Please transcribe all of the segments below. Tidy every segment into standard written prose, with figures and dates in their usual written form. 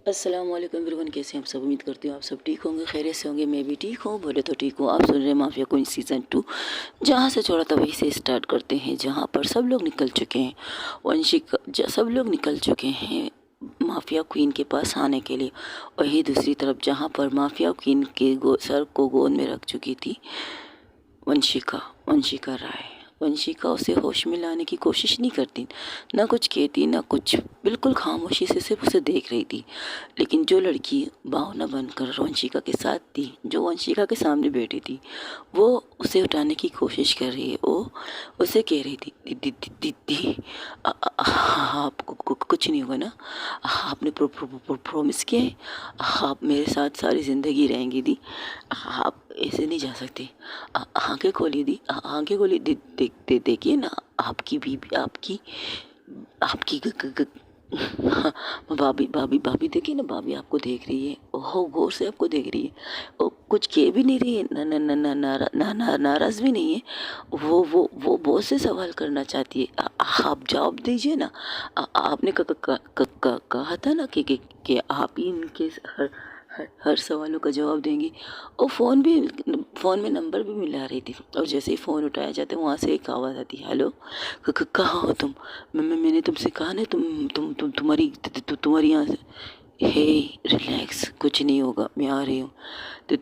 अस्सलाम वालेकुम एवरीवन, कैसे हैं आप सब। उम्मीद करती हूँ आप सब ठीक होंगे, खैरियत से होंगे। मैं भी ठीक हूँ, बोले तो ठीक हूँ। आप सुन रहे हैं माफिया क्वीन सीज़न 2। जहाँ से छोड़ा था वहीं से स्टार्ट करते हैं, जहाँ पर सब लोग निकल चुके हैं। सब लोग निकल चुके हैं माफिया क्वीन के पास आने के लिए। वहीं दूसरी तरफ जहाँ पर माफिया क्वीन के सर को गोद में रख चुकी थी वंशिका वंशिका राय। वंशिका उसे होश में लाने की कोशिश नहीं करती, ना कुछ कहती ना कुछ, बिल्कुल खामोशी से सिर्फ उसे देख रही थी। लेकिन जो लड़की भावना बनकर वंशिका के साथ थी, जो वंशिका के सामने बैठी थी, वो उसे उठाने की कोशिश कर रही है। वो उसे कह रही थी, दीदी दीदी आपको कुछ नहीं होगा ना, आपने प्रॉमिस किया है, आप मेरे साथ सारी ज़िंदगी रहेंगी दी, आप ऐसे नहीं जा सकते। आंखें खोली दी, आंखें खोली, देखिए ना, आपकी बीबी, आपकी आपकी हाँ, भाभी भाभी भाभी देखिए ना, भाभी आपको देख रही है, ओहो गौर से आपको देख रही है। वो कुछ कह भी नहीं रही है, ना ना ना ना नारा ना ना नाराज भी नहीं है। वो बहुत से सवाल करना चाहती है। आप जवाब दीजिए ना। आपने कहा था ना कि आप ही इनके हर सवालों का जवाब देंगी। और फ़ोन में नंबर भी मिला रही थी, और जैसे ही फ़ोन उठाया जाता है वहाँ से एक आवाज़ आती है, हेलो, कहाँ हो तुम। मैंने तुमसे कहा ना, तुम्हारी यहाँ से। हे, रिलैक्स, कुछ नहीं होगा, मैं आ रही हूँ। तो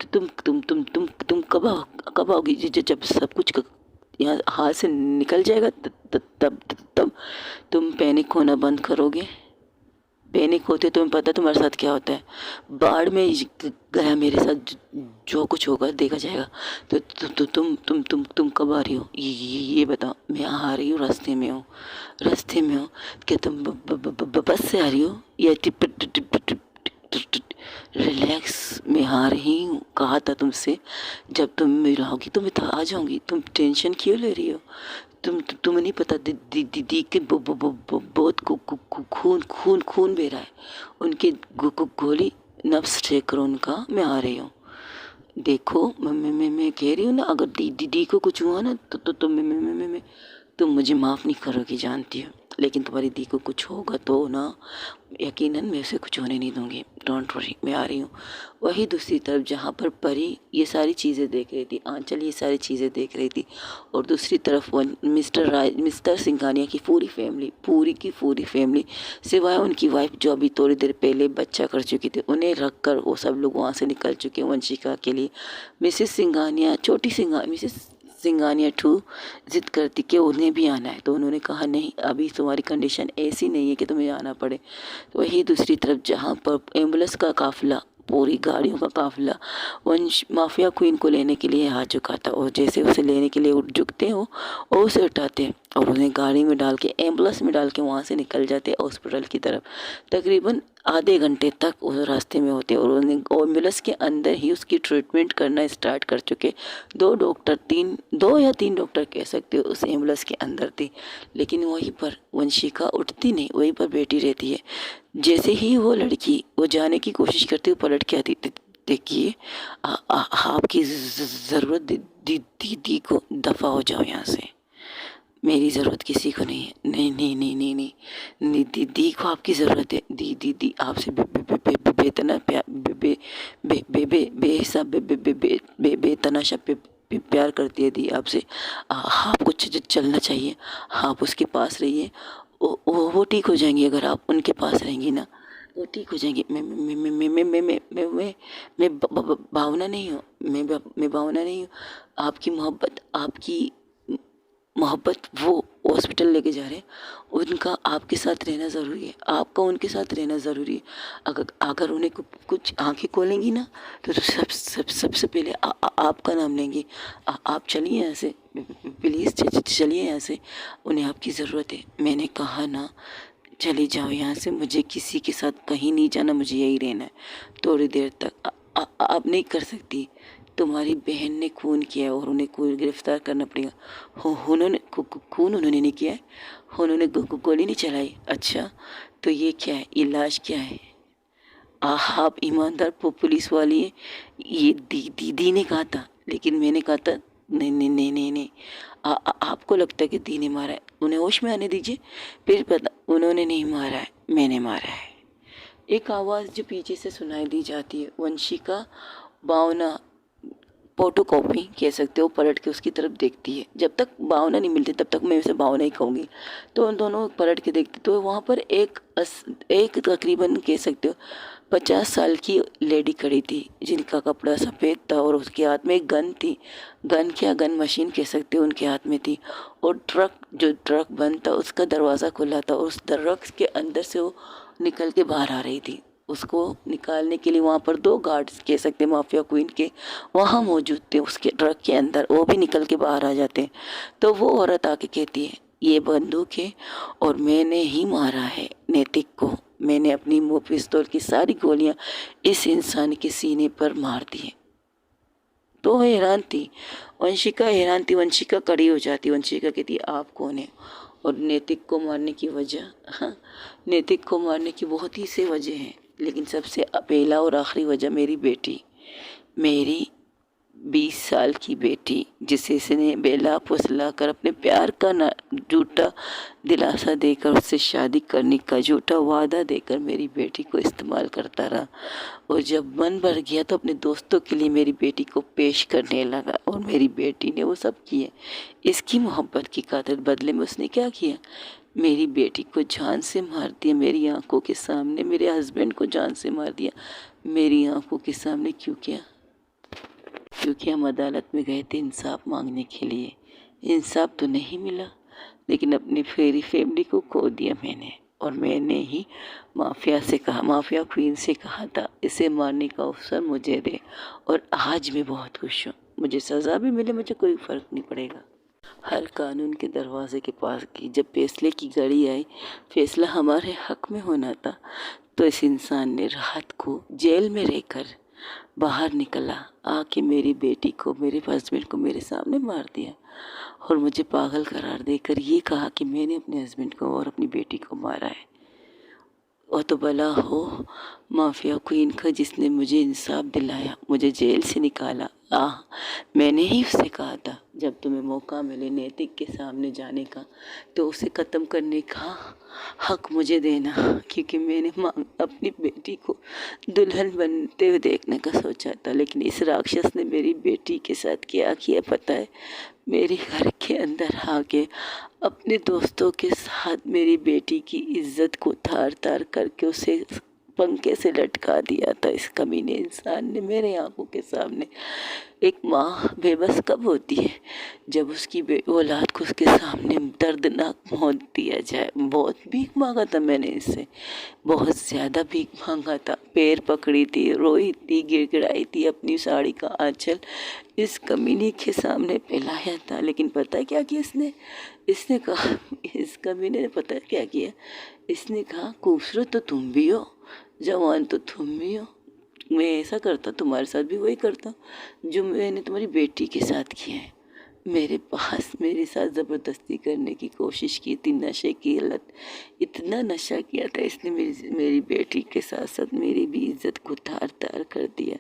तुम कब आओगी, जब सब कुछ यहाँ हाथ से निकल जाएगा, तब तुम पैनिक होना बंद करोगे। पैनिक होते तुम्हें पता तुम्हारे साथ क्या होता है। बाढ़ में गया मेरे साथ, जो कुछ होगा देखा जाएगा। तुम कब आ रही हो, ये बताओ। मैं आ रही हूँ, रास्ते में हूँ। क्या तुम बस से आ रही हो या रिलैक्स, मैं आ रही हूँ, कहा था तुमसे। जब तुम मिलाओगी तो मैं तो आ जाऊंगी, तुम टेंशन क्यों ले रही हो। तुम्हें नहीं पता, दीदी के बहुत खून खून खून बह रहा है। उनके गोली नब्ज चेक करो उनका, मैं आ रही हूँ। देखो मैं कह रही हूँ ना, अगर दीदी को कुछ हुआ ना तो मैं तुम मुझे माफ़ नहीं करोगी, जानती हो। लेकिन तुम्हारी दी को कुछ होगा तो ना, यकीनन मैं उसे कुछ होने नहीं दूंगी। डोंट वरी, मैं आ रही हूँ। वही दूसरी तरफ जहाँ पर परी ये सारी चीज़ें देख रही थी, आंचल ये सारी चीज़ें देख रही थी, और दूसरी तरफ वो मिस्टर सिंघानिया की पूरी की पूरी फैमिली, सिवाय उनकी वाइफ जो अभी थोड़ी देर पहले बच्चा कर चुकी थी, उन्हें रख कर वो सब लोग वहाँ से निकल चुके हैं वंशिका के लिए। मिसेस सिंघानिया टू जिद करती कि उन्हें भी आना है, तो उन्होंने कहा नहीं, अभी तुम्हारी कंडीशन ऐसी नहीं है कि तुम्हें आना पड़े। तो वहीं दूसरी तरफ जहाँ पर एम्बुलेंस का काफिला, पूरी गाड़ियों का काफिला वंश माफिया क्वीन को लेने के लिए आ चुका था, और जैसे उसे लेने के लिए झुकते हो और उसे उठाते हैं और उन्हें गाड़ी में डाल के, एम्बुलेंस में डाल के वहाँ से निकल जाते हैं हॉस्पिटल की तरफ। तकरीबन आधे घंटे तक वो रास्ते में होते, और उन्हें एम्बुलेंस के अंदर ही उसकी ट्रीटमेंट करना स्टार्ट कर चुके। दो या तीन डॉक्टर कह सकते हो उस एम्बुलेंस के अंदर थे। लेकिन वहीं पर वंशिका उठती नहीं, वहीं पर बैठी रहती है। जैसे ही वो जाने की कोशिश करती, वो पलट के आती, देखिए, आपकी ज़रूरत दीदी को, दफ़ा हो जाओ यहाँ से, मेरी ज़रूरत किसी को नहीं है। नहीं नहीं नहीं नहीं नहीं नहीं, दीदी को आपकी ज़रूरत है। दीदी आपसे बेतना प्यार, बेहिसाब, बेतनाशा प्यार करती है दी आपसे। आपको चलना चाहिए, आप उसके पास रहिए। वो ठीक हो जाएंगी, अगर आप उनके पास रहेंगी ना वो ठीक हो जाएंगी। मैं भावना नहीं हूँ, मैं भावना नहीं हूँ। आपकी मोहब्बत वो हॉस्पिटल लेके जा रहे हैं, उनका आपके साथ रहना ज़रूरी है, आपका उनके साथ रहना ज़रूरी है। अगर अगर उन्हें कुछ आंखें खोलेंगी ना, तो सबसे पहले आपका नाम लेंगे। आप चलिए यहाँ से, प्लीज़ चलिए यहाँ से, उन्हें आपकी ज़रूरत है। मैंने कहा ना, चली जाओ यहाँ से, मुझे किसी के साथ कहीं नहीं जाना, मुझे यही रहना है थोड़ी देर तक। आप नहीं कर सकती, तुम्हारी बहन ने खून किया है और उन्हें खून गिरफ्तार करना पड़ेगा। खून उन्होंने नहीं किया है, उन्होंने गोली नहीं चलाई। अच्छा, तो ये क्या है, ये लाश क्या है। आप ईमानदार पुलिस वाली है, ये दीदी ने कहा था, लेकिन मैंने कहा था नहीं नहीं नहीं नहीं नहीं। आपको लगता है कि दी ने मारा है, उन्हें होश में आने दीजिए, फिर पता। उन्होंने नहीं मारा है, मैंने मारा है। एक आवाज़ जो पीछे से सुनाई दी जाती है। वंशिका भावना फोटोकॉपी कह सकते हो पलट के उसकी तरफ देखती है। जब तक भावना नहीं मिलती तब तक मैं उसे भावना ही कहूँगी। तो उन दोनों पलट के देखते तो वहाँ पर एक तकरीबन कह सकते हो 50 साल की लेडी खड़ी थी, जिनका कपड़ा सफ़ेद था और उसके हाथ में एक गन थी। गन मशीन कह सकते हो उनके हाथ में थी। और ट्रक बंद था, उसका दरवाज़ा खुला था और उस ट्रक के अंदर से वो निकल के बाहर आ रही थी। उसको निकालने के लिए वहाँ पर 2 गार्ड्स कह सकते हैं माफिया क्वीन के वहाँ मौजूद थे उसके ट्रक के अंदर। वो भी निकल के बाहर आ जाते हैं। तो वो औरत आके कहती है, ये बंदूक है और मैंने ही मारा है नैतिक को। मैंने अपनी पिस्तौल की सारी गोलियां इस इंसान के सीने पर मार दी है। तो हैरान थी वंशिका, वंशिका कड़ी हो जाती। वंशिका कहती है, आप कौन है? और नैतिक को मारने की वजह, हाँ, नैतिक को मारने की बहुत ही से वजह हैं, लेकिन सबसे पहला और आखिरी वजह मेरी 20 साल की बेटी, जिसे इसने बेला फुसला कर अपने प्यार का झूठा दिलासा देकर उससे शादी करने का झूठा वादा देकर मेरी बेटी को इस्तेमाल करता रहा। और जब मन भर गया तो अपने दोस्तों के लिए मेरी बेटी को पेश करने लगा और मेरी बेटी ने वो सब किए। इसकी मोहब्बत की खातिर बदले में उसने क्या किया? मेरी बेटी को जान से मार दिया मेरी आंखों के सामने। मेरे हस्बैंड को जान से मार दिया मेरी आंखों के सामने। क्यों किया? क्योंकि हम अदालत में गए थे इंसाफ मांगने के लिए। इंसाफ तो नहीं मिला, लेकिन अपनी फैमिली को खो दिया मैंने। और मैंने ही माफिया क्वीन से कहा था, इसे मारने का अवसर मुझे दे। और आज मैं बहुत खुश हूँ। मुझे सज़ा भी मिले, मुझे कोई फ़र्क नहीं पड़ेगा। हर कानून के दरवाजे के पास की जब फैसले की घड़ी आई, फैसला हमारे हक में होना था, तो इस इंसान ने रात को जेल में रहकर बाहर निकला, आके मेरी बेटी को, मेरे हस्बैंड को मेरे सामने मार दिया और मुझे पागल करार देकर ये कहा कि मैंने अपने हस्बैंड को और अपनी बेटी को मारा है। और तो भला हो माफिया क्वीन का, जिसने मुझे इंसाफ दिलाया, मुझे जेल से निकाला। मैंने ही उससे कहा था, जब तुम्हें मौका मिले नैतिक के सामने जाने का तो उसे ख़त्म करने का हक मुझे देना, क्योंकि मैंने अपनी बेटी को दुल्हन बनते हुए देखने का सोचा था। लेकिन इस राक्षस ने मेरी बेटी के साथ क्या किया पता है? मेरे घर के अंदर आके अपने दोस्तों के साथ मेरी बेटी की इज्जत को तार तार करके उसे पंखे से लटका दिया था। इस कमीने इंसान ने मेरे आंखों के सामने। एक माँ बेबस कब होती है? जब उसकी औलाद को उसके सामने दर्दनाक मौत दिया जाए। बहुत भीख मांगा था मैंने इससे, बहुत ज़्यादा भीख मांगा था। पैर पकड़ी थी, रोई थी, गिड़गिड़ाई थी, अपनी साड़ी का आंचल इस कमीने के सामने फैलाया था। लेकिन पता है क्या किया इसने कहा, इस कमीने ने पता है क्या किया? इसने कहा, खूबसूरत तो तुम भी हो, जवान तो तुम भी हो, मैं ऐसा करता तुम्हारे साथ भी वही करता जो मैंने तुम्हारी बेटी के साथ किया है। मेरे साथ ज़बरदस्ती करने की कोशिश की थी, नशे की लत, इतना नशा किया था इसने मेरी बेटी के साथ साथ मेरी भी इज्जत को तार तार कर दिया।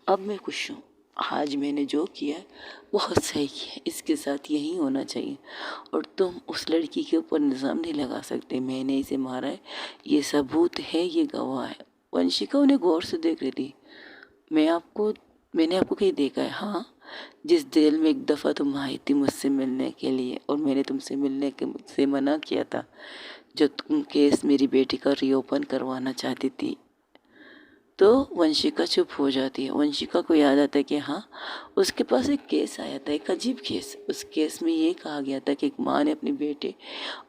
अब मैं खुश हूँ। आज मैंने जो किया बहुत सही किया, इसके साथ यही होना चाहिए। और तुम उस लड़की के ऊपर इल्ज़ाम नहीं लगा सकते मैंने इसे मारा है, ये सबूत है, ये गवाह है। वंशिका उन्हें गौर से देख रही थी। मैंने आपको कहीं देखा है? हाँ, जिस जेल में एक दफ़ा तुम आई थी मुझसे मिलने के लिए और मैंने तुमसे मिलने के मुझसे मना किया था, जो तुम केस मेरी बेटी का रीओपन करवाना चाहती थी। तो वंशिका चुप हो जाती है। वंशिका को याद आता है कि हाँ, उसके पास एक केस आया था, एक अजीब केस। उस केस में ये कहा गया था कि एक माँ ने अपने बेटे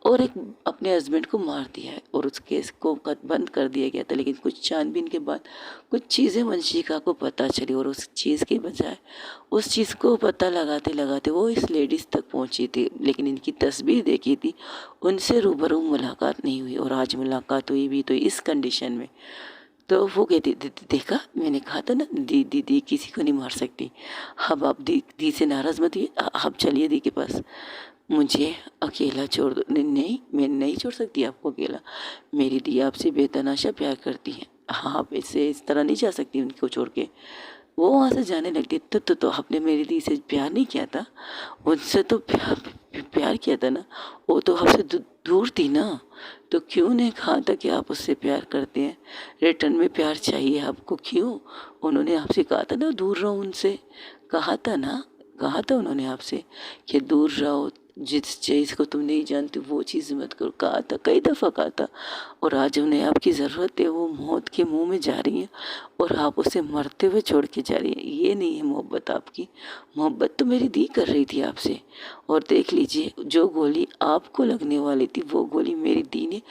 और एक अपने हस्बैंड को मार दिया है और उस केस को बंद कर दिया गया था। लेकिन कुछ छानबीन के बाद कुछ चीज़ें वंशिका को पता चली और उस चीज़ के बजाय उस चीज़ को पता लगाते लगाते वो इस लेडीज़ तक पहुँची थी। लेकिन इनकी तस्वीर देखी थी, उनसे रूबरू मुलाकात नहीं हुई। और आज मुलाकात हुई भी तो इस कंडीशन में। तो वो कहती, देखा, मैंने कहा था ना, दी किसी को नहीं मार सकती। अब आप दी से नाराज़ मत हुई, आप चलिए दी के पास, मुझे अकेला छोड़ दो। नहीं, मैं नहीं छोड़ सकती आपको अकेला। मेरी दी आपसे बेतनाशा प्यार करती है। हाँ, आप इससे इस तरह नहीं जा सकती उनको छोड़ के। वो वहाँ से जाने लगती। तो आपने मेरी दी से प्यार नहीं किया था? उनसे तो प्यार किया था ना, वो तो आपसे दूर थी ना, तो क्यों नहीं कहा था कि आप उससे प्यार करते हैं, रिटर्न में प्यार चाहिए आपको, क्यों? उन्होंने आपसे कहा था ना दूर रहो उनसे, कहा था ना, कहा था उन्होंने आपसे कि दूर रहो, जिस चीज़ को तुम नहीं जानते वो चीज़ मत करो, कहा था, कई दफ़ा कहा था। और आज उन्हें आपकी ज़रूरत है, वो मौत के मुंह में जा रही हैं और आप उसे मरते हुए छोड़ के जा रही हैं। ये नहीं है मोहब्बत आपकी। मोहब्बत तो मेरी दी कर रही थी आपसे, और देख लीजिए जो गोली आपको लगने वाली थी वो गोली मेरी दी ने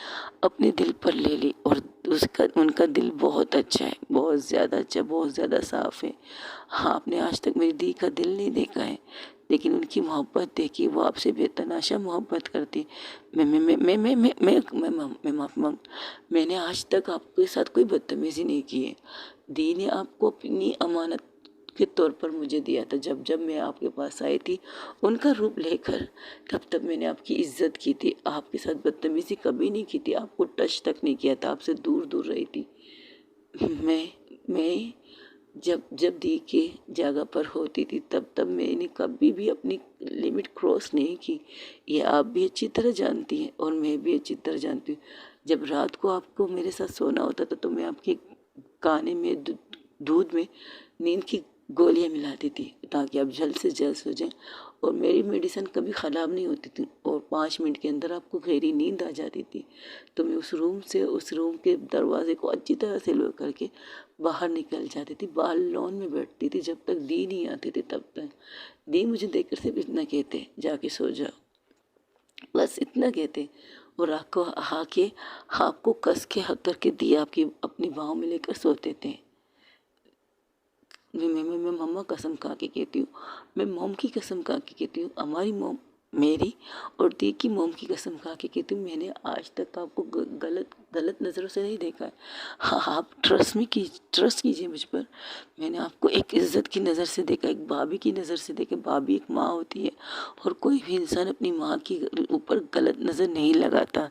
अपने दिल पर ले ली। और उसका उनका दिल बहुत अच्छा है, बहुत ज़्यादा अच्छा, बहुत ज़्यादा साफ़ है। हाँ, आपने आज तक मेरी दी का दिल नहीं देखा है, लेकिन उनकी मोहब्बत देखी, वो आपसे बेतनाशा मोहब्बत करती। मैं माफ़ी मांग, मैंने आज तक आपके साथ कोई बदतमीज़ी नहीं की है। दी ने आपको अपनी अमानत के तौर पर मुझे दिया था, जब जब मैं आपके पास आई थी उनका रूप लेकर, तब तब मैंने आपकी इज्जत की थी, आपके साथ बदतमीज़ी कभी नहीं की थी, आपको टच तक नहीं किया था, आपसे दूर दूर रही थी। मैं जब जब दी के जगह पर होती थी तब तब मैंने कभी भी अपनी लिमिट क्रॉस नहीं की। ये आप भी अच्छी तरह जानती हैं और मैं भी अच्छी तरह जानती हूँ। जब रात को आपको मेरे साथ सोना होता था तो मैं आपके काने में दूध में नींद की गोलियां मिलाती थी ताकि आप जल्द से जल्द सो जाएं, और मेरी मेडिसिन कभी ख़राब नहीं होती थी और 5 मिनट के अंदर आपको गहरी नींद आ जाती थी। तो मैं उस रूम के दरवाजे को अच्छी तरह से लॉक करके बाहर निकल जाती थी, बाहर लॉन में बैठती थी जब तक दी नहीं आती थी। तब तक दी मुझे देखकर सिर्फ इतना कहते, जाके सो जाओ, बस इतना कहते। और आपको आके आपको कस के हक करके दी आपकी अपनी बाहों में लेकर सोते थे। मैं मम्मा कसम खा के कहती हूँ, मैं मोम की कसम खा के कहती हूँ, हमारी मोम, मेरी और दी की मोम की कसम खा के कहती हूँ, मैंने आज तक आपको गलत गलत नज़रों से नहीं देखा है। हाँ, आप ट्रस्ट कीजिए मुझ पर। मैंने आपको एक इज़्ज़त की नज़र से देखा, एक भाभी की नज़र से देखा। भाभी एक माँ होती है और कोई भी इंसान अपनी माँ की ऊपर गलत नज़र नहीं लगाता।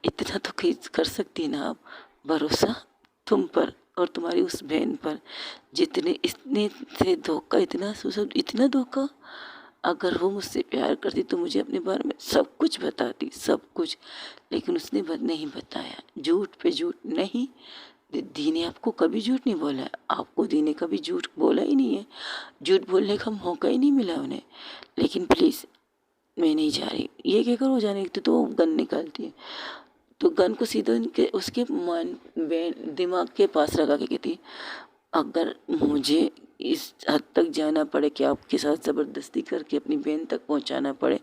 इतना तो कर सकती है ना आप, भरोसा तुम पर और तुम्हारी उस बहन पर, जितने इतने से धोखा, इतना धोखा। अगर वो मुझसे प्यार करती तो मुझे अपने बारे में सब कुछ बताती, सब कुछ, लेकिन उसने नहीं बताया। झूठ पे झूठ नहीं। दी ने आपको कभी झूठ नहीं बोला है, आपको दी ने कभी झूठ बोला ही नहीं है, झूठ बोलने का मौका ही नहीं मिला उन्हें। लेकिन प्लीज़, मैं नहीं जा रही, ये कहकर वो जाने लगती तो वो गन निकालती है, तो गन को सीधा उनके उसके मन दिमाग के पास लगा के कहती, अगर मुझे इस हद तक जाना पड़े कि आपके साथ ज़बरदस्ती करके अपनी बहन तक पहुंचाना पड़े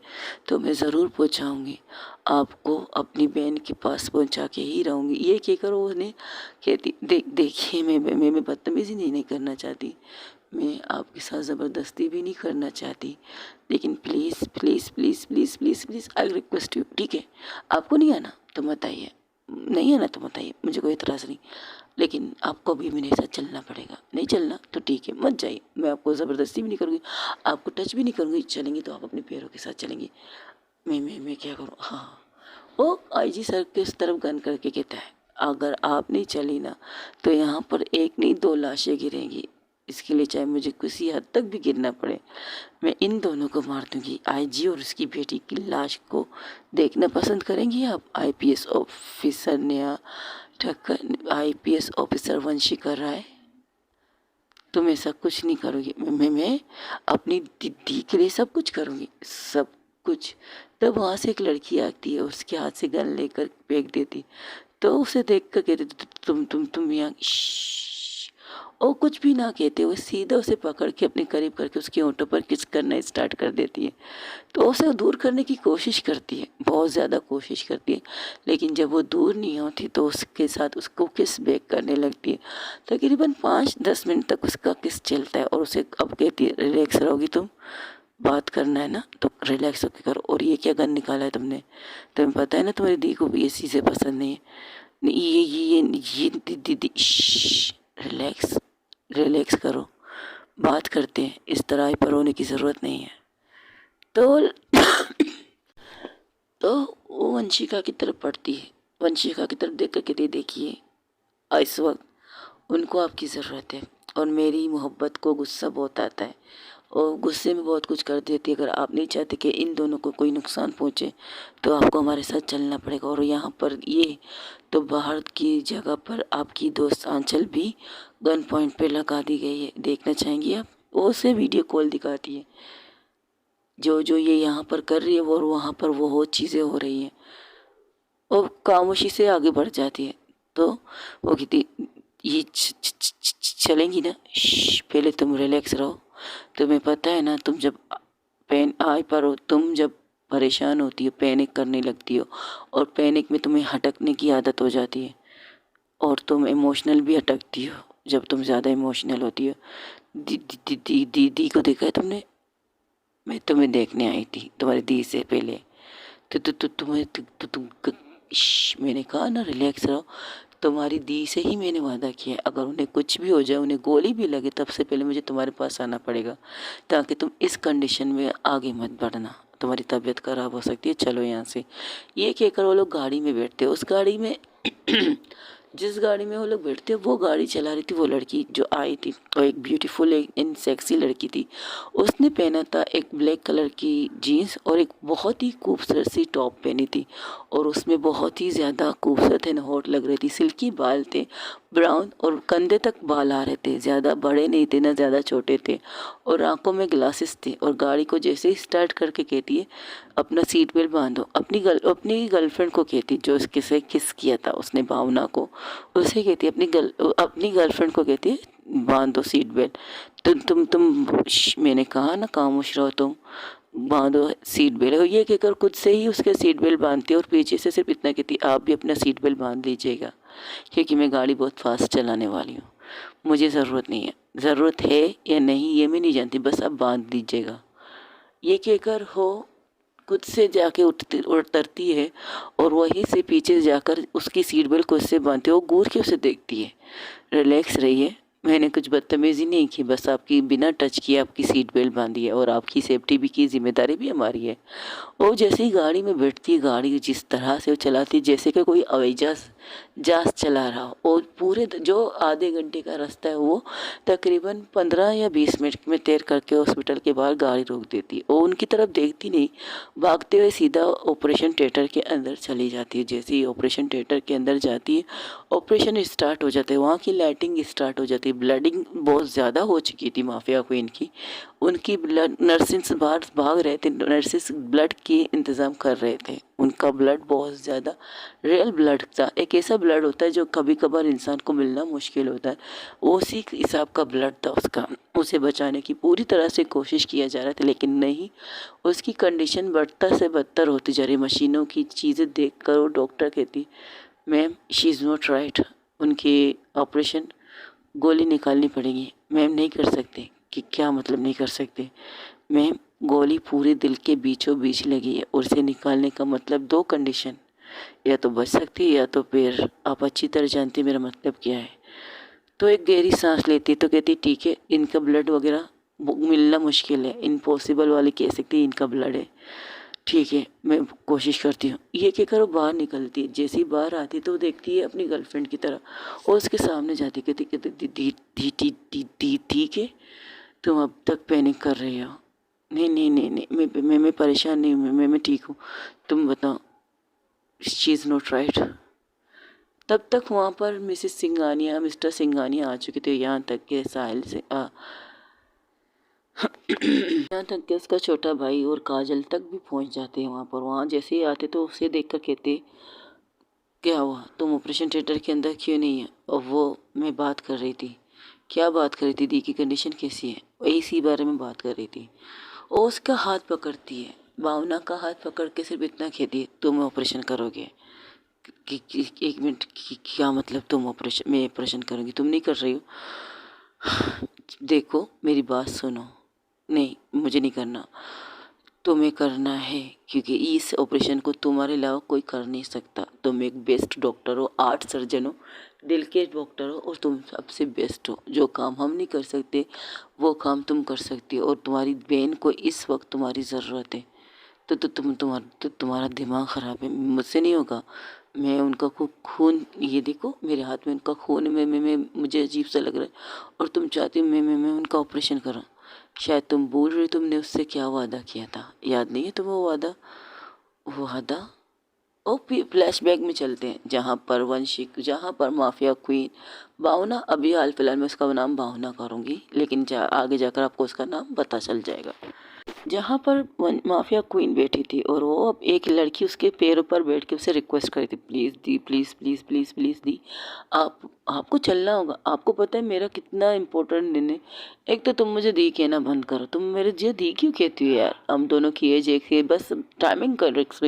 तो मैं ज़रूर पहुंचाऊंगी, आपको अपनी बहन के पास पहुंचा के ही रहूंगी। ये कहकर वो उन्हें कहती, देखिए मैं बदतमीज़ी नहीं करना चाहती, मैं आपके साथ ज़बरदस्ती भी नहीं करना चाहती, लेकिन please please please please please please I request you, ठीक है? आपको नहीं आना तो मत आइए, नहीं आना तो मत आइए, मुझे कोई एतराज़ नहीं, लेकिन आपको भी मेरे साथ चलना पड़ेगा। नहीं चलना तो ठीक है, मत जाइए, मैं आपको ज़बरदस्ती भी नहीं करूँगी, आपको टच भी नहीं करूँगी। चलेंगी तो आप अपने पैरों के साथ चलेंगी, मैं क्या करूँ? हाँ, वो आईजी सर के उस तरफ गन करके कहता है, अगर आप नहीं चली ना तो यहाँ पर एक नहीं 2 लाशें गिरेंगी, इसके लिए चाहे मुझे किसी हद तक भी गिरना पड़े, मैं इन दोनों को मार दूंगी। आईजी और उसकी बेटी की लाश को देखना पसंद करेंगी आप? IPS officer Neha Thakkar, IPS officer Vanshika Rai, तुम ऐसा कुछ नहीं करोगी। मैं अपनी दीदी के लिए सब कुछ करूँगी, सब कुछ। तब वहाँ से एक लड़की आती है, उसके हाथ से गन लेकर फेंक देती, तो उसे देख कर कहते, तुम यहाँ और कुछ भी ना कहते हुए सीधा उसे पकड़ के अपने करीब करके उसके होंठों पर किस करना स्टार्ट कर देती है। तो उसे दूर करने की कोशिश करती है, बहुत ज़्यादा कोशिश करती है, लेकिन जब वो दूर नहीं होती तो उसके साथ उसको किस बैक करने लगती है। तकरीबन 5-10 मिनट तक उसका किस चलता है और उसे अब कहती है, रिलैक्स रहोगी तुम, बात करना है ना तो रिलैक्स होकर करो। और ये क्या गन निकाला है तुमने? तुम्हें पता है ना तुम्हारी दी को ये चीज़ें पसंद नहीं है। ये दीदी, रिलैक्स, रिलैक्स करो, बात करते हैं, इस तरह हाइपर होने की ज़रूरत नहीं है। तो तो वो वंशिका की तरफ पढ़ती है, वंशिका की तरफ देख कर कहती, देखिए इस वक्त उनको आपकी ज़रूरत है और मेरी मोहब्बत को गुस्सा बहुत आता है और गुस्से में बहुत कुछ कर देती है। अगर आप नहीं चाहते कि इन दोनों को कोई नुकसान पहुँचे तो आपको हमारे साथ चलना पड़ेगा। और यहाँ पर ये तो बाहर की जगह पर आपकी दोस्त आंचल भी गन पॉइंट पे लगा दी गई है, देखना चाहेंगी आप? वो उसे वीडियो कॉल दिखाती है, जो जो ये यहाँ पर कर रही है वो, और वहाँ पर वो चीज़ें हो रही हैं, और खामोशी से आगे बढ़ जाती है। तो वो कहती, ये चलेंगी ना, पहले तुम रिलैक्स रहो। तुम्हें पता है ना, तुम जब पेन आए पर हो, तुम जब परेशान होती हो, पैनिक करने लगती हो, और पैनिक में तुम्हें हटकने की आदत हो जाती है, और तुम इमोशनल भी अटकती हो जब तुम ज़्यादा इमोशनल होती हो। दीदी को देखा है तुमने? मैं तुम्हें देखने आई थी, तुम्हारी दी से पहले। तो तुम्हें मैंने कहा ना रिलैक्स रहो। तुम्हारी दी से ही मैंने वादा किया है, अगर उन्हें कुछ भी हो जाए, उन्हें गोली भी लगे, तब से पहले मुझे तुम्हारे पास आना पड़ेगा, ताकि तुम इस कंडीशन में आगे मत बढ़ना, तुम्हारी तबीयत खराब हो सकती है, चलो यहाँ से। ये कहकर वो लोग गाड़ी में बैठते। उस गाड़ी में जिस गाड़ी में वो लोग बैठते, वो गाड़ी चला रही थी वो लड़की जो आई थी, वो एक ब्यूटीफुल एक सेक्सी लड़की थी। उसने पहना था एक ब्लैक कलर की जीन्स और एक बहुत ही खूबसूरत सी टॉप पहनी थी, और उसमें बहुत ही ज़्यादा खूबसूरत एंड हॉट लग रही थी। सिल्की बाल थे, ब्राउन, और कंधे तक बाल आ रहे थे, ज़्यादा बड़े नहीं थे ना ज़्यादा छोटे थे, और आंखों में ग्लासेस थे। और गाड़ी को जैसे ही स्टार्ट करके कहती है, अपना सीट बेल्ट बांधो। अपनी गर्लफ्रेंड को कहती, जो उसके से किस किया था उसने, भावना को, उसे कहती है, अपनी गर्लफ्रेंड को कहती है, बांध दो सीट बेल्ट। मैंने कहा ना खामोश रहो तुम, बांधो सीट बेल्ट। और ये कहकर खुद से ही उसके सीट बेल्ट बांधती है, और पीछे से सिर्फ इतना कहती, आप भी अपना सीट बेल्ट बांध लीजिएगा, क्योंकि मैं गाड़ी बहुत फास्ट चलाने वाली हूँ, मुझे ज़रूरत नहीं है। ज़रूरत है या नहीं ये मैं नहीं जानती, बस आप बांध दीजिएगा। ये कहकर हो खुद से जाके उतरती है, और वहीं से पीछे जाकर उसकी सीट बेल्ट खुद से बांधती है। वो घूर के उसे देखती है, रिलैक्स रहिए, मैंने कुछ बदतमीज़ी नहीं की, बस आपकी बिना टच किए आपकी सीट बेल्ट बांधी है, और आपकी सेफ्टी भी की जिम्मेदारी भी हमारी है। और जैसे ही गाड़ी में बैठती है, गाड़ी जिस तरह से वो चलाती है जैसे कि कोई हवाई जहाज चला रहा हो। और पूरे जो आधे घंटे का रास्ता है वो तकरीबन 15 या 20 मिनट में तैर करके हॉस्पिटल के बाहर गाड़ी रोक देती है। और उनकी तरफ देखती नहीं, भागते हुए सीधा ऑपरेशन थिएटर के अंदर चली जाती है। जैसे ही ऑपरेशन थिएटर के अंदर जाती है, ऑपरेशन स्टार्ट हो जाता है, वहाँ की लाइटिंग स्टार्ट हो जाती है। ब्लडिंग बहुत ज़्यादा हो चुकी थी माफिया क्वीन की, उनकी ब्लड नर्सिस बाहर भाग रहे थे, नर्सिस ब्लड की इंतज़ाम कर रहे थे। उनका ब्लड बहुत ज़्यादा रियल ब्लड था, एक ऐसा ब्लड होता है जो कभी कभार इंसान को मिलना मुश्किल होता है, उसी हिसाब का ब्लड था उसका। उसे बचाने की पूरी तरह से कोशिश किया जा रहा था, लेकिन नहीं, उसकी कंडीशन बढ़ता से बदतर होती जा रही। मशीनों की चीज़ें देख कर वो डॉक्टर कहती, ma'am she is not right, उनके ऑपरेशन गोली निकालनी पड़ेगी। मैम नहीं कर सकते। कि क्या मतलब नहीं कर सकते? मैम गोली पूरे दिल के बीचों बीच लगी है, और इसे निकालने का मतलब दो कंडीशन, या तो बच सकती है या तो फिर आप अच्छी तरह जानती है मेरा मतलब क्या है। तो एक गहरी सांस लेती तो कहती, ठीक है, इनका ब्लड वगैरह मिलना मुश्किल है, इम्पॉसिबल वाली कह सकती है, इनका ब्लड है, ठीक है मैं कोशिश करती हूँ। ये कहकर वो बाहर निकलती है। जैसे ही बाहर आती तो वो देखती है अपनी गर्लफ्रेंड की तरफ, और उसके सामने जाती, कहती कहती दी दी दी दी दी ठीक है, तुम अब तक पैनिक कर रही हो। नहीं नहीं नहीं नहीं, मैं परेशान नहीं हूँ, मैं ठीक हूँ, तुम बताओ, शी इज़ नॉट राइट। तब तक वहाँ पर मिसेस सिंघानिया, मिस्टर सिंघानिया आ चुके थे, यहाँ तक के साहिल से यहाँ तक कि उसका छोटा भाई और काजल तक भी पहुँच जाते हैं वहाँ पर। वहाँ जैसे ही आते तो उसे देखकर कहते, क्या हुआ, तुम ऑपरेशन थिएटर के अंदर क्यों नहीं है? और वो, मैं बात कर रही थी। क्या बात कर रही थी? दी की कंडीशन कैसी है? इसी बारे में बात कर रही थी। और उसका हाथ पकड़ती है, भावना का हाथ पकड़ के सिर्फ इतना कहती है, तुम ऑपरेशन करोगे? एक मिनट, क्या मतलब तुम ऑपरेशन, मैं ऑपरेशन करूँगी, तुम नहीं कर रही हो? देखो मेरी बात सुनो, नहीं मुझे नहीं करना, तुम्हें करना है, क्योंकि इस ऑपरेशन को तुम्हारे अलावा कोई कर नहीं सकता। तुम एक बेस्ट डॉक्टर हो, 8 सर्जन हो, दिल के डॉक्टर हो, और तुम सबसे बेस्ट हो। जो काम हम नहीं कर सकते वो काम तुम कर सकती हो, और तुम्हारी बहन को इस वक्त तुम्हारी ज़रूरत है। तुम्हारा दिमाग ख़राब है, मुझसे नहीं होगा। मैं उनका खून, ये देखो मेरे हाथ में उनका खून है, मैं मुझे अजीब सा लग रहा है, और तुम चाहती हो मैं उनका ऑपरेशन करूँ? शायद तुम भूल रही, तुमने उससे क्या वादा किया था, याद नहीं है तुम्हें वो वादा? वो वादा ओ फ्लैशबैक में चलते हैं, जहाँ पर वंशिक, जहाँ पर माफिया क्वीन भावना, अभी हाल फिलहाल में उसका नाम भावना करूँगी, लेकिन आगे जाकर आपको उसका नाम पता चल जाएगा। जहाँ पर माफिया क्वीन बैठी थी और वो अब एक लड़की उसके पैरों पर बैठ के उसे रिक्वेस्ट करी थी, प्लीज़ दी, प्लीज़ प्लीज़ प्लीज़ प्लीज़ दी, आपको चलना होगा, आपको पता है मेरा कितना इम्पोर्टेंट दिन है। एक तो तुम मुझे दी कहना बंद करो, तुम मेरे जी दी क्यों कहती हो यार, हम दोनों की एज एक है, बस टाइमिंग कर रिक्स।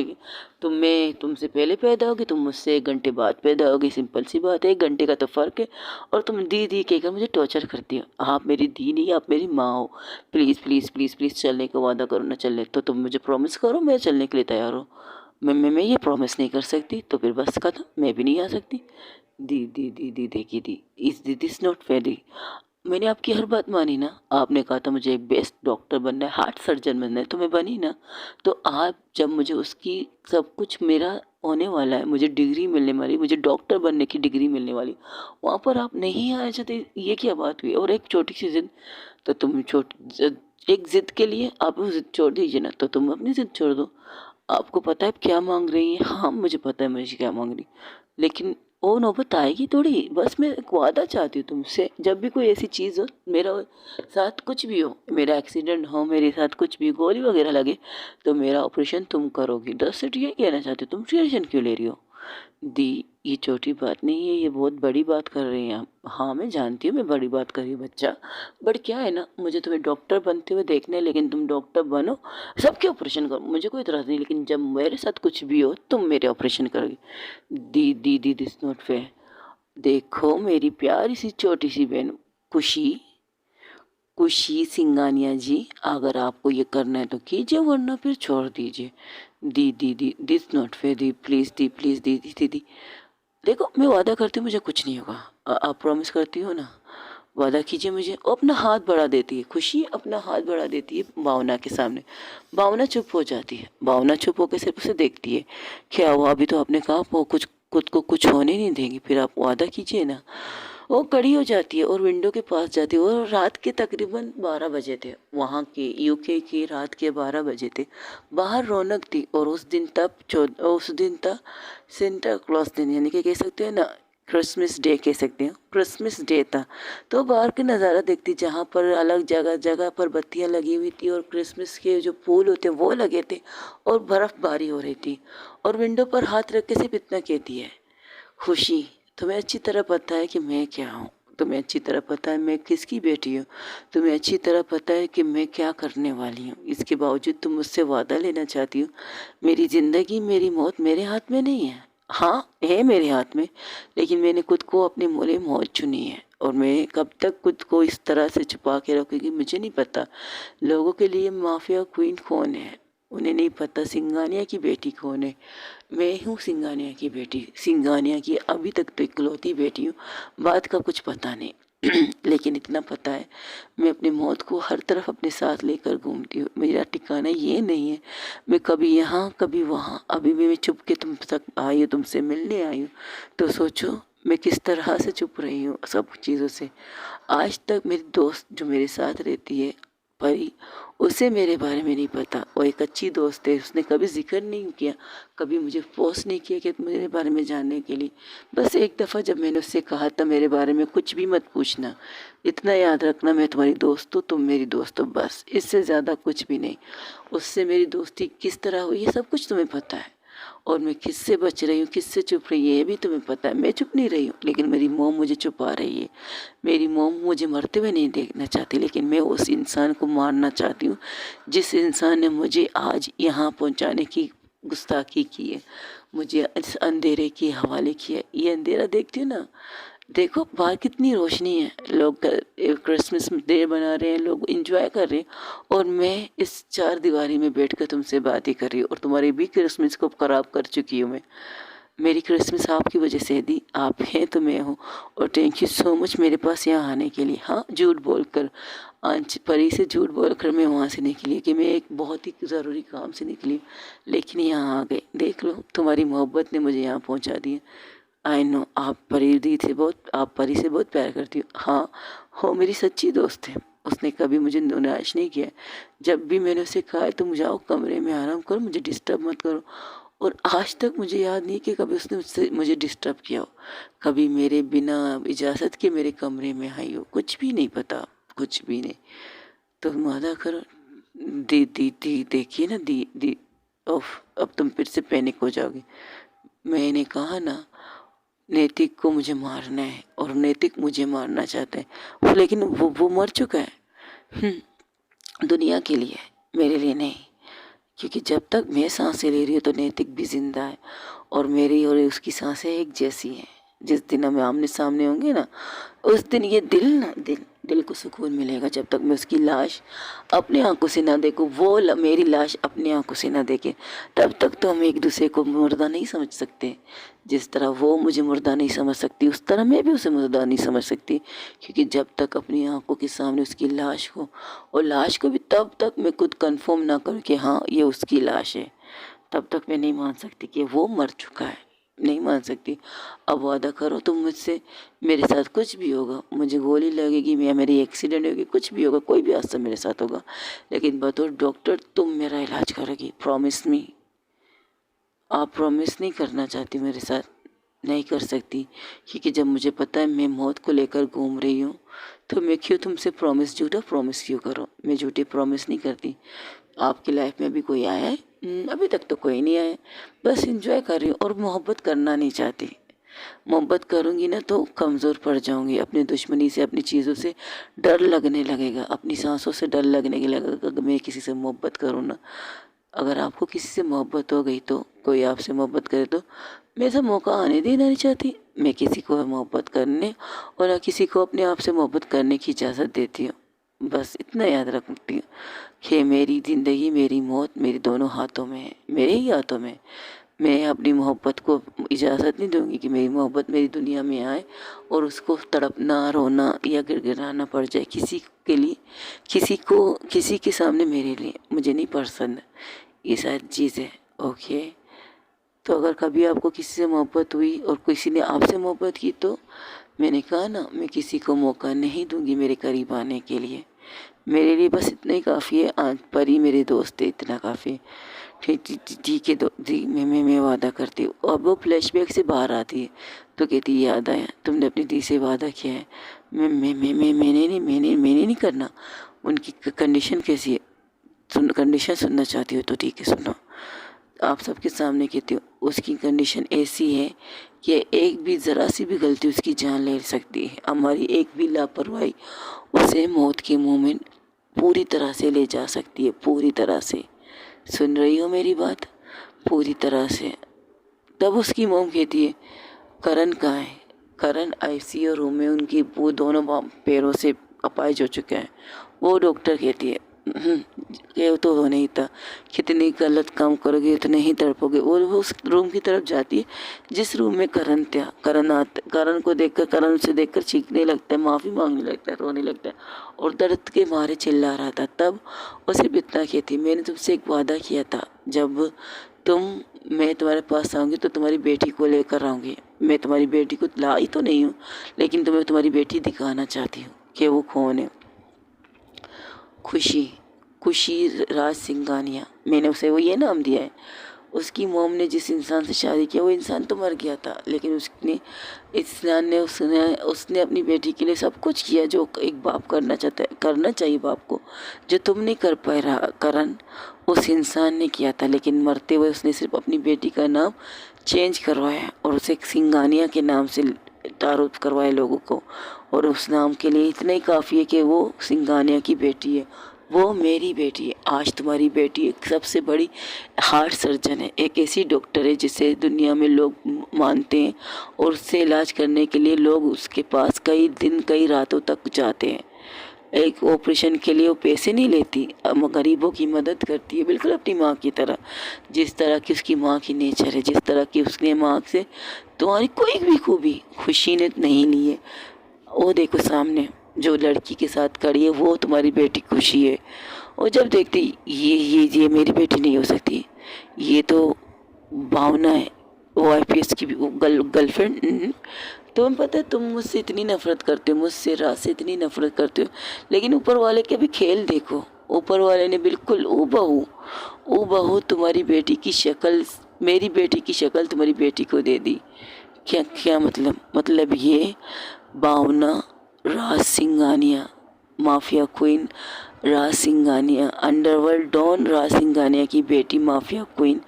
मैं तुमसे पहले पैदा होगी, तुम मुझसे 1 घंटे बाद पैदा होगी, सिंपल सी बात है, 1 घंटे का तो फ़र्क है। और तुम दी दी कहकर मुझे टॉर्चर करती हो। आप मेरी दी नहीं, आप मेरी माँ हो। प्लीज़ प्लीज़ प्लीज़ प्लीज़ चलने का वादा करो ना, चलने तो तुम मुझे प्रॉमिस करो, मैं चलने के लिए तैयार हूँ। मैं ये प्रॉमिस नहीं कर सकती तो फिर बस खत्म, मैं भी नहीं आ सकती। दी दी दी दी देखी दी, इस दी दिस नॉट फेयर। मैंने आपकी हर बात मानी ना, आपने कहा था मुझे एक बेस्ट डॉक्टर बनना है, हार्ट सर्जन बनना है, तो मैं बनी ना। तो आप जब मुझे उसकी सब कुछ मेरा होने वाला है, मुझे डिग्री मिलने वाली, मुझे डॉक्टर बनने की डिग्री मिलने वाली, वहाँ पर आप नहीं आए चाहते, ये क्या बात हुई? और एक छोटी सी जिद, तो तुम एक जिद के लिए आप वो जिद छोड़ दीजिए ना, तो तुम अपनी जिद छोड़ दो। आपको पता है आप क्या मांग रही हैं? हाँ मुझे पता है मुझे क्या मांग रही, लेकिन वो नौबत आएगी थोड़ी। बस मैं एक वादा चाहती हूँ तुमसे, जब भी कोई ऐसी चीज़ हो, मेरा साथ कुछ भी हो, मेरा एक्सीडेंट हो, मेरे साथ कुछ भी गोली वगैरह लगे, तो मेरा ऑपरेशन तुम करोगी। 10 सेट ये कहना चाहती हो, तुम टेंशन क्यों ले रही हो? दी, ये छोटी बात नहीं है, ये बहुत बड़ी बात कर रही हैं आप। हाँ मैं जानती हूँ मैं बड़ी बात कर रही हूँ बच्चा, बट क्या है ना, मुझे तुम्हें डॉक्टर बनते हुए देखना है, लेकिन तुम डॉक्टर बनो, सबके ऑपरेशन करो, मुझे कोई इतराज़ नहीं, लेकिन जब मेरे साथ कुछ भी हो तुम मेरे ऑपरेशन करोगी। दी दी दी दिस नॉट फेयर। देखो मेरी प्यारी सी छोटी सी बहन खुशी, खुशी सिंगानिया जी, अगर आपको ये करना है तो कीजिए, वरना फिर छोड़ दीजिए। दी दी दी दिस नॉट फेयर, दी प्लीज़, दी प्लीज़, दी दी दी दी। देखो मैं वादा करती हूँ मुझे कुछ नहीं होगा, आप प्रॉमिस करती हो ना, वादा कीजिए मुझे। वो अपना हाथ बढ़ा देती है, खुशी अपना हाथ बढ़ा देती है भावना के सामने। भावना चुप हो जाती है, भावना चुप होकर सिर्फ उसे देखती है। क्या हुआ, अभी तो आपने कहा वो कुछ खुद को कुछ होने नहीं देंगी, फिर आप वादा कीजिए ना। वो खड़ी हो जाती है और विंडो के पास जाती है, और रात के तकरीबन 12 बजे थे, वहाँ के यूके के रात के 12 बजे थे। बाहर रौनक थी, और उस दिन था सेंटा क्लॉज दिन, यानी कि कह सकते हैं ना क्रिसमस डे कह सकते हैं, क्रिसमस डे था। तो बाहर के नज़ारा देखती, जहाँ पर अलग जगह जगह पर बत्तियाँ लगी हुई थी, और क्रिसमस के जो फूल होते वो लगे थे, और बर्फ़बारी हो रही थी। और विंडो पर हाथ रख के सिर्फ इतना कहती है, खुशी तुम्हें अच्छी तरह पता है कि मैं क्या हूँ, तुम्हें अच्छी तरह पता है मैं किसकी बेटी हूँ, तुम्हें अच्छी तरह पता है कि मैं क्या करने वाली हूँ, इसके बावजूद तुम मुझसे वादा लेना चाहती हो। मेरी ज़िंदगी मेरी मौत मेरे हाथ में नहीं है, हाँ है मेरे हाथ में, लेकिन मैंने खुद को अपने मोले मौत चुनी है, और मैं कब तक खुद को इस तरह से छुपा के रखूँगी मुझे नहीं पता। लोगों के लिए माफिया क्वीन कौन है उन्हें नहीं पता, सिंगानिया की बेटी कौन है। मैं हूँ सिंगानिया की बेटी, सिंगानिया की अभी तक तो इकलौती बेटी हूँ, बात का कुछ पता नहीं। लेकिन इतना पता है, मैं अपनी मौत को हर तरफ अपने साथ लेकर घूमती हूँ, मेरा ठिकाना ये नहीं है, मैं कभी यहाँ कभी वहाँ। अभी भी मैं चुप के तुम तक आई हूँ, तुमसे मिलने आई हूँ, तो सोचो मैं किस तरह से चुप रही हूँ सब चीज़ों से। आज तक मेरी दोस्त जो मेरे साथ रहती है परी, उसे मेरे बारे में नहीं पता, वो एक अच्छी दोस्त है, उसने कभी जिक्र नहीं किया, कभी मुझे फोर्स नहीं किया कि मेरे बारे में जानने के लिए। बस एक दफ़ा जब मैंने उससे कहा था मेरे बारे में कुछ भी मत पूछना, इतना याद रखना मैं तुम्हारी दोस्त हूँ, तुम मेरी दोस्त हो, बस इससे ज़्यादा कुछ भी नहीं। उससे मेरी दोस्ती किस तरह हुई ये सब कुछ तुम्हें पता है, और मैं किससे बच रही हूँ किससे चुप रही है ये भी तुम्हें पता है। मैं चुप नहीं रही हूँ, लेकिन मेरी मोम मुझे छुपा रही है। मेरी मोम मुझे मरते हुए नहीं देखना चाहती, लेकिन मैं उस इंसान को मारना चाहती हूँ जिस इंसान ने मुझे आज यहाँ पहुँचाने की गुस्ताखी की है, मुझे इस अंधेरे के हवाले किया। ये अंधेरा देखती हो ना, देखो बाहर कितनी रोशनी है, लोग क्रिसमस डे बना रहे हैं, लोग इंजॉय कर रहे हैं, और मैं इस चार दीवारी में बैठकर तुमसे बातें कर रही हूँ, और तुम्हारी भी क्रिसमस को ख़राब कर चुकी हूँ मैं। मेरी क्रिसमस आपकी वजह से दी, आप हैं तो मैं हूँ, और थैंक यू सो मच मेरे पास यहाँ आने के लिए। हाँ झूठ बोलकर, आज परी से झूठ बोलकर मैं वहाँ से निकली कि मैं एक बहुत ही ज़रूरी काम से निकली, लेकिन यहाँ आ गई। देख लो तुम्हारी मोहब्बत ने मुझे यहाँ पहुँचा दिया। आई नो आप परी दी से बहुत, आप परी से बहुत प्यार करती हो, हाँ हो मेरी सच्ची दोस्त है, उसने कभी मुझे निराश नहीं किया। जब भी मैंने उसे कहा है तुम जाओ कमरे में आराम करो, मुझे डिस्टर्ब मत करो, और आज तक मुझे याद नहीं कि कभी उसने मुझे डिस्टर्ब किया हो, कभी मेरे बिना इजाज़त के मेरे कमरे में आई हो, कुछ भी नहीं पता, कुछ भी नहीं। तो वादा करो। दी दी दी देखिए ना, दी दी ओफ, अब तुम फिर से पैनिक हो जाओगे। मैंने कहा ना, नैतिक को मुझे मारना है और नैतिक मुझे मारना चाहते हैं, लेकिन वो मर चुका है। दुनिया के लिए, मेरे लिए नहीं। क्योंकि जब तक मैं सांसें ले रही हूँ तो नैतिक भी जिंदा है, और मेरी और उसकी सांसें एक जैसी हैं। जिस दिन हम आमने सामने होंगे ना, उस दिन ये दिल को सुकून मिलेगा। जब तक मैं उसकी लाश अपनी आंखों से ना देखूं, वो मेरी लाश अपनी आंखों से ना देखे, तब तक तो हम एक दूसरे को मुर्दा नहीं समझ सकते। जिस तरह वो मुझे मुर्दा नहीं समझ सकती, उस तरह मैं भी उसे मुर्दा नहीं समझ सकती। क्योंकि जब तक अपनी आंखों के सामने उसकी लाश को, और लाश को भी तब तक मैं खुद कंफर्म ना करूं कि हाँ ये उसकी लाश है, तब तक मैं नहीं मान सकती कि वो मर चुका है, नहीं मान सकती। अब वादा करो तुम मुझसे, मेरे साथ कुछ भी होगा, मुझे गोली लगेगी या मेरी एक्सीडेंट होगी, कुछ भी होगा, कोई भी हादसा मेरे साथ होगा, लेकिन बतौर डॉक्टर तुम मेरा इलाज करोगी। Promise me. आप प्रॉमिस नहीं करना चाहती मेरे साथ? नहीं कर सकती, क्योंकि जब मुझे पता है मैं मौत को लेकर घूम रही हूँ, तो मैं क्यों तुमसे झूठा प्रॉमिस क्यों करो? मैं झूठे प्रॉमिस नहीं करती। आपकी लाइफ में भी कोई आया है? अभी तक तो कोई नहीं आया। बस एंजॉय कर रही हूँ और मोहब्बत करना नहीं चाहती। मोहब्बत करूँगी ना तो कमज़ोर पड़ जाऊँगी, अपनी दुश्मनी से, अपनी चीज़ों से डर लगने लगेगा, अपनी सांसों से डर लगने लगेगा। अगर मैं किसी से मोहब्बत करूँ ना, अगर आपको किसी से मोहब्बत हो गई, तो कोई आपसे मोहब्बत करे तो मैं ऐसा मौका आने देना नहीं चाहती। मैं किसी को मोहब्बत करने और ना किसी को अपने आप से मोहब्बत करने की इजाज़त देती हूँ। बस इतना याद रखती हूँ कि मेरी ज़िंदगी, मेरी मौत मेरे दोनों हाथों में है, मेरे ही हाथों में। मैं अपनी मोहब्बत को इजाज़त नहीं दूंगी कि मेरी मोहब्बत मेरी दुनिया में आए और उसको तड़पना, रोना या गिड़गिड़ाना पड़ जाए किसी के लिए, किसी के सामने मेरे लिए। मुझे नहीं पसंद ये सारी चीज़ें। ओके, तो अगर कभी आपको किसी से मोहब्बत हुई और किसी ने आपसे मोहब्बत की, तो मैंने कहा ना, मैं किसी को मौका नहीं दूंगी मेरे करीब आने के लिए। मेरे लिए बस इतना ही काफ़ी है। आज पर ही मेरे दोस्त है, इतना काफ़ी है। ठीक है जी, मैं वादा करती हूँ। अब वो फ्लैशबैक से बाहर आती है तो कहती है याद आया, तुमने अपनी दी से वादा किया है। मैंने नहीं करना। उनकी कंडीशन कैसी है? कंडीशन सुनना चाहती हो तो ठीक है, सुनो। आप सबके सामने कहती हूँ, उसकी कंडीशन ऐसी है कि एक भी ज़रा सी भी गलती उसकी जान ले सकती है। हमारी एक भी लापरवाही उसे मौत के मुंह में पूरी तरह से ले जा सकती है, पूरी तरह से। सुन रही हो मेरी बात? पूरी तरह से। तब उसकी मोम कहती है करण कहाँ है? करण आईसीयू रूम में, उनकी वो दोनों पैरों से अपाहिज हो चुके हैं। वो डॉक्टर कहती है ये तो होने ही था, कितनी गलत काम करोगे उतने ही तड़पोगे। और वो उस रूम की तरफ जाती है जिस रूम में करण था। करण को देखकर, करण से देखकर चीखने लगता है, माफ़ी मांगने लगता है, रोने लगता है और दर्द के मारे चिल्ला रहा था। तब वो सिर्फ इतना कहती, मैंने तुमसे एक वादा किया था, जब मैं तुम्हारे पास आऊँगी तो तुम्हारी बेटी को लेकर आऊँगी। मैं तुम्हारी बेटी को लाई तो नहीं हूँ, लेकिन तुम्हें तुम्हारी बेटी दिखाना चाहती हूँ कि वो कौन है। खुशी राज सिंघानिया, मैंने उसे वो ये नाम दिया है। उसकी मोम ने जिस इंसान से शादी किया वो इंसान तो मर गया था, लेकिन उसने अपनी बेटी के लिए सब कुछ किया जो एक बाप करना चाहता है, करना चाहिए बाप को, जो तुम नहीं कर पाए रहा करण, उस इंसान ने किया था। लेकिन मरते हुए उसने सिर्फ अपनी बेटी का नाम चेंज करवाया और उसे सिंघानिया के नाम से तारुफ करवाए लोगों को, और उस नाम के लिए इतना ही काफ़ी है कि वो सिंघानिया की बेटी है, वो मेरी बेटी है। आज तुम्हारी बेटी एक सबसे बड़ी हार्ट सर्जन है, एक ऐसी डॉक्टर है जिसे दुनिया में लोग मानते हैं, और उससे इलाज करने के लिए लोग उसके पास कई दिन कई रातों तक जाते हैं। एक ऑपरेशन के लिए वो पैसे नहीं लेती, गरीबों की मदद करती है, बिल्कुल अपनी माँ की तरह। जिस तरह की उसकी माँ की नेचर है, जिस तरह की उसने माँ से तुम्हारी कोई भी खूबी खुशी ने नहीं ली है। वो देखो सामने जो लड़की के साथ खड़ी है, वो तुम्हारी बेटी खुशी है। और जब देखती ये मेरी बेटी नहीं हो सकती, ये तो भावना है, वो आईपीएस की गर्लफ्रेंड, तुम्हें पता है तुम मुझसे इतनी नफरत करते हो, मुझसे राज से इतनी नफरत करते हो, लेकिन ऊपर वाले के भी खेल देखो। ऊपर वाले ने बिल्कुल ऊ बहू तुम्हारी बेटी की शक्ल, मेरी बेटी की शक्ल तुम्हारी बेटी को दे दी। क्या क्या मतलब ये भावना राज सिंघानिया, माफिया क्वीन राज सिंघानिया, अंडरवर्ल्ड डॉन राज सिंघानिया की बेटी माफिया क्वीन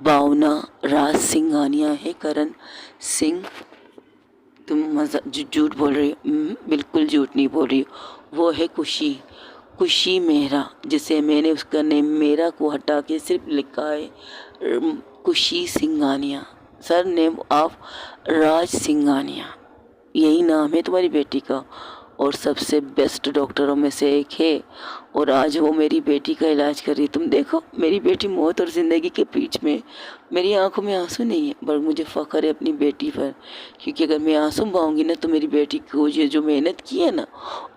भावना राज सिंघानिया है करण सिंह। तुम झूठ बोल रही हो? बिल्कुल झूठ नहीं बोल रही हो। वो है खुशी मेहरा, जिसे मैंने उसका नेम मेरा को हटा के सिर्फ लिखा है खुशी सिंघानिया, सर नेम ऑफ राज सिंघानिया। यही नाम है तुम्हारी बेटी का, और सबसे बेस्ट डॉक्टरों में से एक है, और आज वो मेरी बेटी का इलाज कर रही है। तुम देखो मेरी बेटी मौत और ज़िंदगी के बीच में, मेरी आंखों में आंसू नहीं है, पर मुझे फ़ख्र है अपनी बेटी पर, क्योंकि अगर मैं आंसू बहाऊंगी ना तो मेरी बेटी को ये जो मेहनत की है ना,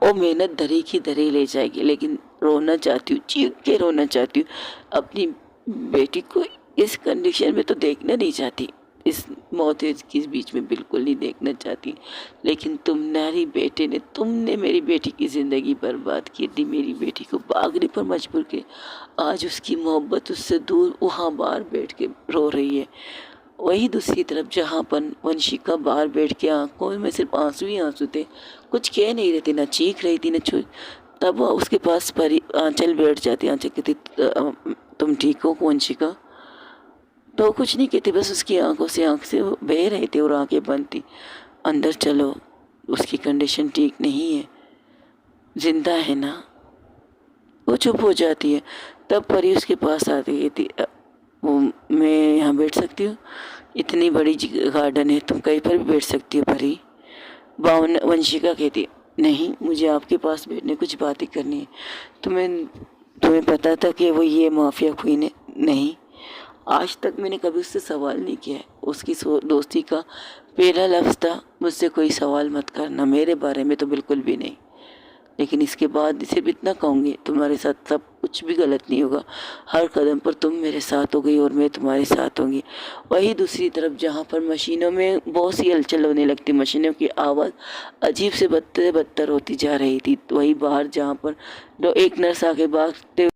वो मेहनत धरे की धरे ले जाएगी। लेकिन रोना चाहती हूँ, चीख के रोना चाहती हूँ, अपनी बेटी को इस कंडीशन में तो देखना नहीं चाहती, इस मौत के बीच में बिल्कुल नहीं देखना चाहती। लेकिन तुम्हारी बेटे ने, तुमने मेरी बेटी की ज़िंदगी बर्बाद की थी, मेरी बेटी को भागने पर मजबूर के। आज उसकी मोहब्बत उससे दूर वहाँ बाहर बैठ के रो रही है। वही दूसरी तरफ जहाँ पर वंशिका बाहर बैठ के आंखों में सिर्फ आंसू ही आंसू थे, कुछ कह नहीं रही थी, ना चीख रही थी ना छू। तब वह उसके पास परी आंचल बैठ जाती, आंचल कहती तुम ठीक हो वंशिका? तो कुछ नहीं कहती, बस उसकी आंखों से आंख से बह रहे थे और आंखें बंद थी। अंदर चलो, उसकी कंडीशन ठीक नहीं है, जिंदा है ना। वो चुप हो जाती है। तब परी उसके पास आ गई थी, वो मैं यहाँ बैठ सकती हूँ? इतनी बड़ी गार्डन है, तुम कहीं पर भी बैठ सकती हो परी। वंशिका कहती नहीं, मुझे आपके पास बैठने कुछ बातें करनी है। तुम्हें पता था कि वो ये माफिया क्वीन है? नहीं, आज तक मैंने कभी उससे सवाल नहीं किया है। उसकी दोस्ती का पहला लफ्ज़ था मुझसे कोई सवाल मत करना, मेरे बारे में तो बिल्कुल भी नहीं। लेकिन इसके बाद सिर्फ इतना कहूँगी, तुम्हारे साथ सब कुछ भी गलत नहीं होगा, हर कदम पर तुम मेरे साथ हो गई और मैं तुम्हारे साथ होंगी। वही दूसरी तरफ जहाँ पर मशीनों में बहुत सी हलचल होने लगती, मशीनों की आवाज़ अजीब से बदतर होती जा रही थी, वही बाहर जहाँ पर एक नर्स आके भागते